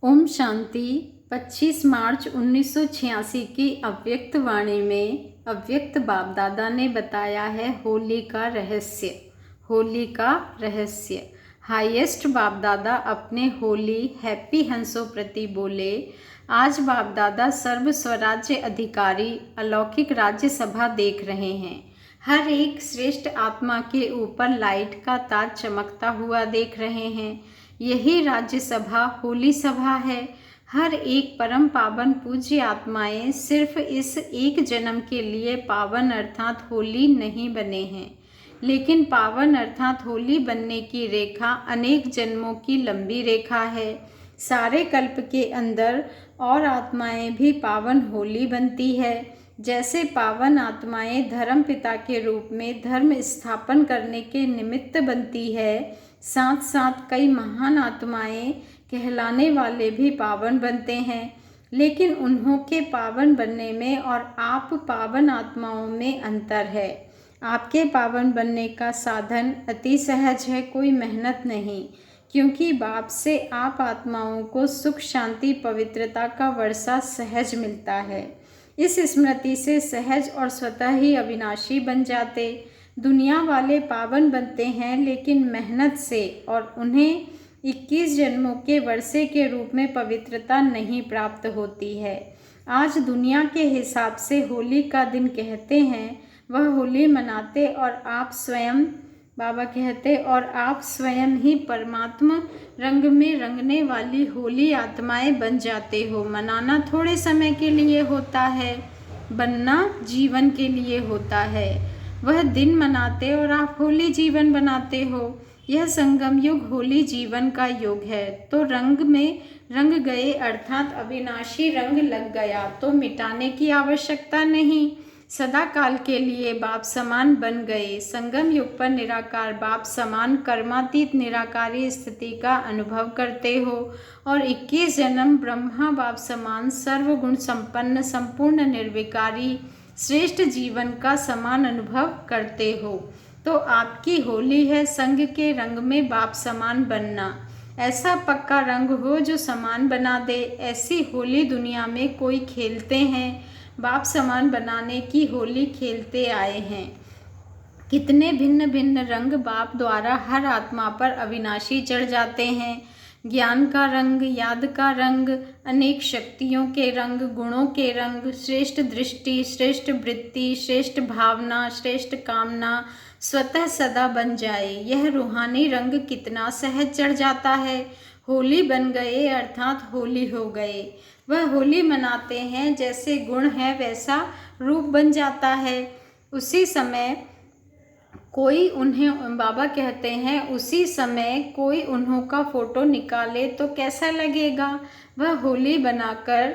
ओम शांति। 25 मार्च 1986 की अव्यक्त वाणी में अव्यक्त बाप दादा ने बताया है होली का रहस्य। होली का रहस्य हाईएस्ट बाप दादा अपने होली हैप्पी हंसों प्रति बोले, आज बाप दादा सर्व स्वराज्य अधिकारी अलौकिक राज्यसभा देख रहे हैं। हर एक श्रेष्ठ आत्मा के ऊपर लाइट का ताज चमकता हुआ देख रहे हैं। यही राज्यसभा होली सभा है। हर एक परम पावन पूज्य आत्माएं सिर्फ इस एक जन्म के लिए पावन अर्थात होली नहीं बने हैं, लेकिन पावन अर्थात होली बनने की रेखा अनेक जन्मों की लंबी रेखा है। सारे कल्प के अंदर और आत्माएं भी पावन होली बनती है। जैसे पावन आत्माएं धर्म पिता के रूप में धर्म स्थापन करने के निमित्त बनती है, साथ साथ कई महान आत्माएं कहलाने वाले भी पावन बनते हैं। लेकिन उन्हों के पावन बनने में और आप पावन आत्माओं में अंतर है। आपके पावन बनने का साधन अति सहज है, कोई मेहनत नहीं, क्योंकि बाप से आप आत्माओं को सुख शांति पवित्रता का वर्षा सहज मिलता है। इस स्मृति से सहज और स्वतः ही अविनाशी बन जाते। दुनिया वाले पावन बनते हैं लेकिन मेहनत से, और उन्हें 21 जन्मों के वर्षे के रूप में पवित्रता नहीं प्राप्त होती है। आज दुनिया के हिसाब से होली का दिन कहते हैं, वह होली मनाते और आप स्वयं बाबा कहते और आप स्वयं ही परमात्मा रंग में रंगने वाली होली आत्माएं बन जाते हो। मनाना थोड़े समय के लिए होता है, बनना जीवन के लिए होता है। वह दिन मनाते और आप होली जीवन बनाते हो। यह संगम युग होली जीवन का युग है। तो रंग में रंग गए अर्थात अविनाशी रंग लग गया तो मिटाने की आवश्यकता नहीं। सदा काल के लिए बाप समान बन गए। संगम युग पर निराकार बाप समान कर्मातीत निराकारी स्थिति का अनुभव करते हो और 21 जन्म ब्रह्मा बाप समान सर्वगुण संपन्न संपूर्ण निर्विकारी श्रेष्ठ जीवन का समान अनुभव करते हो। तो आपकी होली है संग के रंग में बाप समान बनना। ऐसा पक्का रंग हो जो समान बना दे। ऐसी होली दुनिया में कोई खेलते हैं, बाप समान बनाने की होली खेलते आए हैं। कितने भिन्न भिन्न रंग बाप द्वारा हर आत्मा पर अविनाशी चढ़ जाते हैं। ज्ञान का रंग, याद का रंग, अनेक शक्तियों के रंग, गुणों के रंग, श्रेष्ठ दृष्टि, श्रेष्ठ वृत्ति, श्रेष्ठ भावना, श्रेष्ठ कामना स्वतः सदा बन जाए। यह रूहानी रंग कितना सहज चढ़ जाता है। होली बन गए अर्थात होली हो गए। वह होली मनाते हैं, जैसे गुण है वैसा रूप बन जाता है। उसी समय कोई उन्हें बाबा कहते हैं, उसी समय कोई उन्हों का फोटो निकाले तो कैसा लगेगा। वह होली बनाकर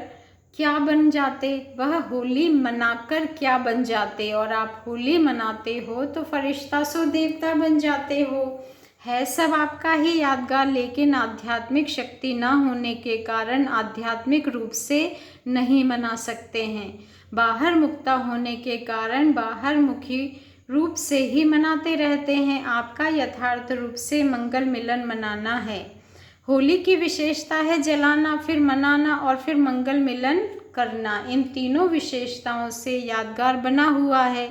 क्या बन जाते, वह होली मनाकर क्या बन जाते। और आप होली मनाते हो तो फरिश्ता सो देवता बन जाते हो। है सब आपका ही यादगार, लेकिन आध्यात्मिक शक्ति न होने के कारण आध्यात्मिक रूप से नहीं मना सकते हैं। बाहर मुक्ता होने के कारण बाहर मुखी रूप से ही मनाते रहते हैं। आपका यथार्थ रूप से मंगल मिलन मनाना है। होली की विशेषता है जलाना, फिर मनाना और फिर मंगल मिलन करना। इन तीनों विशेषताओं से यादगार बना हुआ है,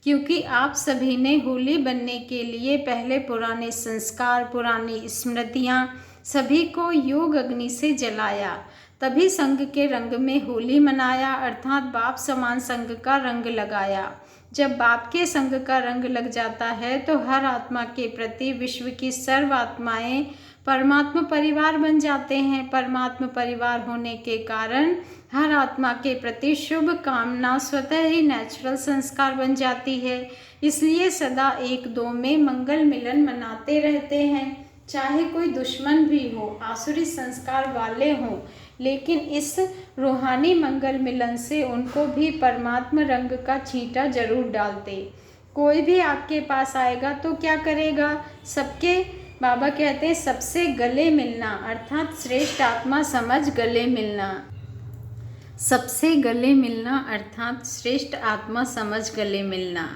क्योंकि आप सभी ने होली बनने के लिए पहले पुराने संस्कार, पुरानी स्मृतियाँ सभी को योग अग्नि से जलाया, तभी संग के रंग में होली मनाया अर्थात बाप समान संग का रंग लगाया। जब बाप के संग का रंग लग जाता है तो हर आत्मा के प्रति विश्व की सर्व आत्माएं परमात्मा परिवार बन जाते हैं। परमात्मा परिवार होने के कारण हर आत्मा के प्रति शुभ कामना स्वतः ही नेचुरल संस्कार बन जाती है। इसलिए सदा एक दो में मंगल मिलन मनाते रहते हैं, चाहे कोई दुश्मन भी हो, आसुरी संस्कार वाले हों, लेकिन इस रूहानी मंगल मिलन से उनको भी परमात्मा रंग का छींटा जरूर डालते। कोई भी आपके पास आएगा तो क्या करेगा, सबके बाबा कहते हैं सबसे गले मिलना अर्थात श्रेष्ठ आत्मा समझ गले मिलना। सबसे गले मिलना अर्थात श्रेष्ठ आत्मा समझ गले मिलना।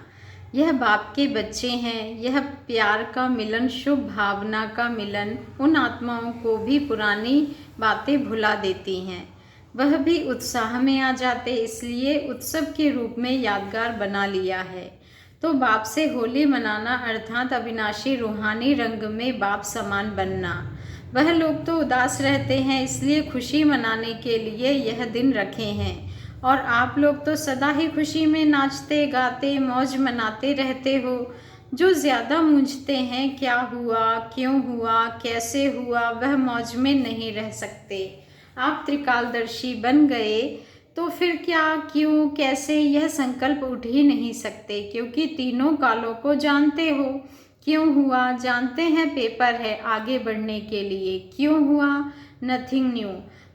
यह बाप के बच्चे हैं। यह प्यार का मिलन, शुभ भावना का मिलन उन आत्माओं को भी पुरानी बातें भुला देती हैं। वह भी उत्साह में आ जाते, इसलिए उत्सव के रूप में यादगार बना लिया है। तो बाप से होली मनाना अर्थात अविनाशी रूहानी रंग में बाप समान बनना। वह लोग तो उदास रहते हैं, इसलिए खुशी मनाने के लिए यह दिन रखे हैं। और आप लोग तो सदा ही खुशी में नाचते गाते मौज मनाते रहते हो। जो ज़्यादा मूंझते हैं क्या हुआ, क्यों हुआ, कैसे हुआ, वह मौज में नहीं रह सकते। आप त्रिकालदर्शी बन गए तो फिर क्या, क्यों, कैसे, यह संकल्प उठ ही नहीं सकते, क्योंकि तीनों कालों को जानते हो। क्यों हुआ जानते हैं, पेपर है आगे बढ़ने के लिए। क्यों हुआ, नथिंग न्यू।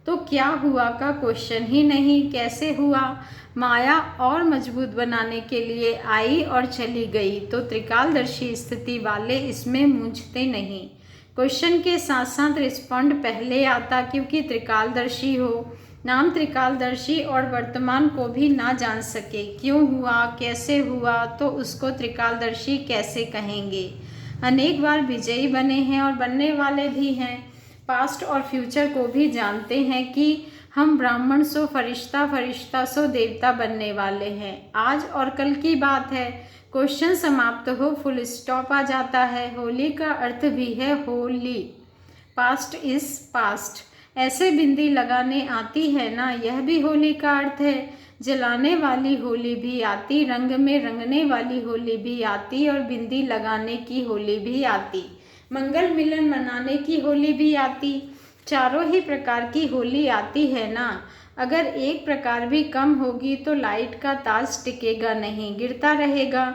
तो क्या हुआ का क्वेश्चन ही नहीं, कैसे हुआ, माया और मजबूत बनाने के लिए आई और चली गई। तो त्रिकालदर्शी स्थिति वाले इसमें मूंझते नहीं। क्वेश्चन के साथ साथ रिस्पॉन्ड पहले आता, क्योंकि त्रिकालदर्शी हो। नाम त्रिकालदर्शी और वर्तमान को भी ना जान सके, क्यों हुआ, कैसे हुआ, तो उसको त्रिकालदर्शी कैसे कहेंगे। अनेक बार विजयी बने हैं और बनने वाले भी हैं। पास्ट और फ्यूचर को भी जानते हैं कि हम ब्राह्मण सो फरिश्ता, फरिश्ता सो देवता बनने वाले हैं। आज और कल की बात है। क्वेश्चन समाप्त हो, फुल स्टॉप आ जाता है। होली का अर्थ भी है होली, पास्ट इज पास्ट। ऐसे बिंदी लगाने आती है ना, यह भी होली का अर्थ है। जलाने वाली होली भी आती, रंग में रंगने वाली होली भी आती, और बिंदी लगाने की होली भी आती, मंगल मिलन मनाने की होली भी आती। चारों ही प्रकार की होली आती है ना। अगर एक प्रकार भी कम होगी तो लाइट का ताज टिकेगा नहीं, गिरता रहेगा।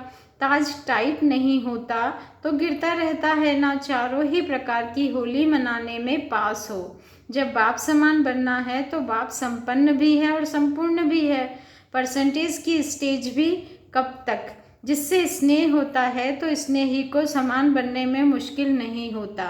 ताज टाइट नहीं होता तो गिरता रहता है ना। चारों ही प्रकार की होली मनाने में पास हो। जब बाप समान बनना है तो बाप संपन्न भी है और संपूर्ण भी है। परसेंटेज की स्टेज भी कब तक, जिससे स्नेह होता है तो स्नेही को समान बनने में मुश्किल नहीं होता।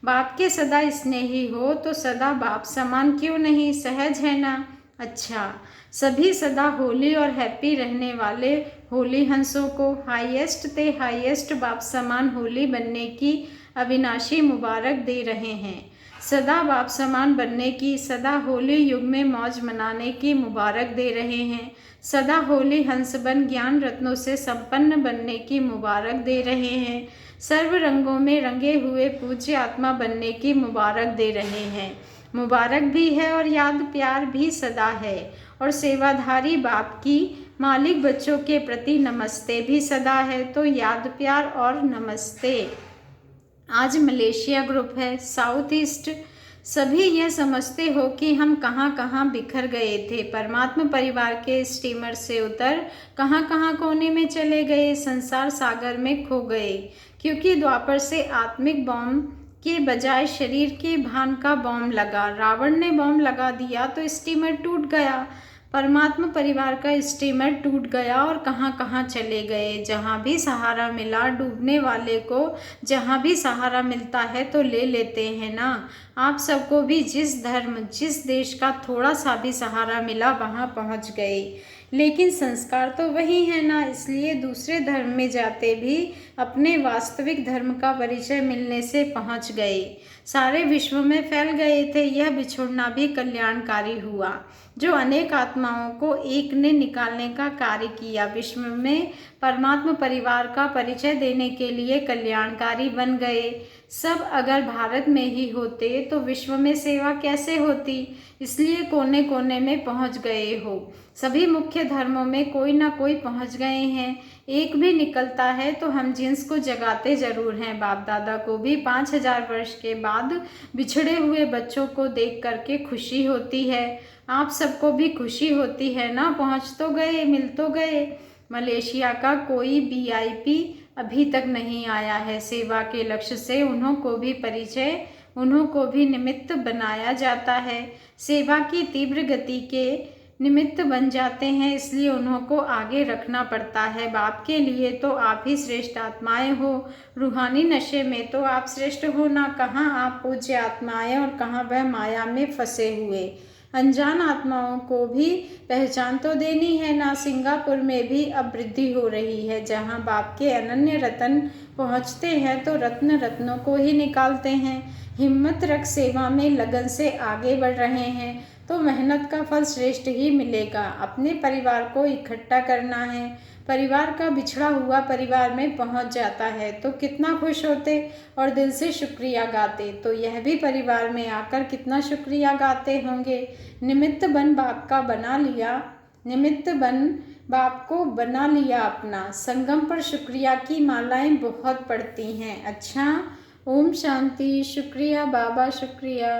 बाप के सदा स्नेही हो तो सदा बाप समान क्यों नहीं, सहज है ना। अच्छा, सभी सदा होली और हैप्पी रहने वाले होली हंसों को हाईएस्ट ते हाईएस्ट बाप समान होली बनने की अविनाशी मुबारक दे रहे हैं। सदा बाप समान बनने की, सदा होली युग में मौज मनाने की मुबारक दे रहे हैं। सदा होली हंस बन ज्ञान रत्नों से संपन्न बनने की मुबारक दे रहे हैं। सर्व रंगों में रंगे हुए पूज्य आत्मा बनने की मुबारक दे रहे हैं। मुबारक भी है और याद प्यार भी सदा है। और सेवाधारी बाप की मालिक बच्चों के प्रति नमस्ते भी सदा है। तो याद प्यार और नमस्ते। आज मलेशिया ग्रुप है, साउथ ईस्ट, सभी यह समझते हो कि हम कहाँ कहाँ बिखर गए थे। परमात्मा परिवार के स्टीमर से उतर कहाँ कहाँ कोने में चले गए, संसार सागर में खो गए। क्योंकि द्वापर से आत्मिक बॉम्ब के बजाय शरीर के भान का बॉम्ब लगा। रावण ने बॉम्ब लगा दिया तो स्टीमर टूट गया। परमात्मा परिवार का स्टीमर टूट गया और कहाँ कहाँ चले गए। जहाँ भी सहारा मिला, डूबने वाले को जहाँ भी सहारा मिलता है तो ले लेते हैं ना। आप सबको भी जिस धर्म, जिस देश का थोड़ा सा भी सहारा मिला वहाँ पहुँच गए। लेकिन संस्कार तो वही है ना, इसलिए दूसरे धर्म में जाते भी अपने वास्तविक धर्म का परिचय मिलने से पहुँच गए। सारे विश्व में फैल गए थे। यह बिछुड़ना भी कल्याणकारी हुआ, जो अनेक आत्माओं को एक ने निकालने का कार्य किया। विश्व में परमात्मा परिवार का परिचय देने के लिए कल्याणकारी बन गए। सब अगर भारत में ही होते तो विश्व में सेवा कैसे होती, इसलिए कोने कोने में पहुंच गए हो। सभी मुख्य धर्मों में कोई ना कोई पहुंच गए हैं। एक भी निकलता है तो हम जिन्स को जगाते जरूर हैं। बाप दादा को भी 5000 वर्ष के बाद बिछड़े हुए बच्चों को देख करके खुशी होती है। आप सबको भी खुशी होती है ना, पहुंच तो गए, मिल तो गए। मलेशिया का कोई वीआईपी अभी तक नहीं आया है। सेवा के लक्ष्य से उन्हों को भी परिचय, उन्हों को भी निमित्त बनाया जाता है। सेवा की तीव्र गति के निमित्त बन जाते हैं, इसलिए उन्हों को आगे रखना पड़ता है। बाप के लिए तो आप ही श्रेष्ठ आत्माएं हो। रूहानी नशे में तो आप श्रेष्ठ हो ना। कहाँ आप पूज्य आत्माएं और कहाँ वह माया में फंसे हुए। अनजान आत्माओं को भी पहचान तो देनी है ना। सिंगापुर में भी अब वृद्धि हो रही है। जहाँ बाप के अनन्य रत्न पहुँचते हैं तो रत्न रत्नों को ही निकालते हैं। हिम्मत रख सेवा में लगन से आगे बढ़ रहे हैं तो मेहनत का फल श्रेष्ठ ही मिलेगा। अपने परिवार को इकट्ठा करना है। परिवार का बिछड़ा हुआ परिवार में पहुंच जाता है तो कितना खुश होते और दिल से शुक्रिया गाते, तो यह भी परिवार में आकर कितना शुक्रिया गाते होंगे। निमित्त बन बाप का बना लिया, निमित्त बन बाप को बना लिया अपना। संगम पर शुक्रिया की मालाएं बहुत पड़ती हैं। अच्छा, ओम शांति। शुक्रिया बाबा, शुक्रिया।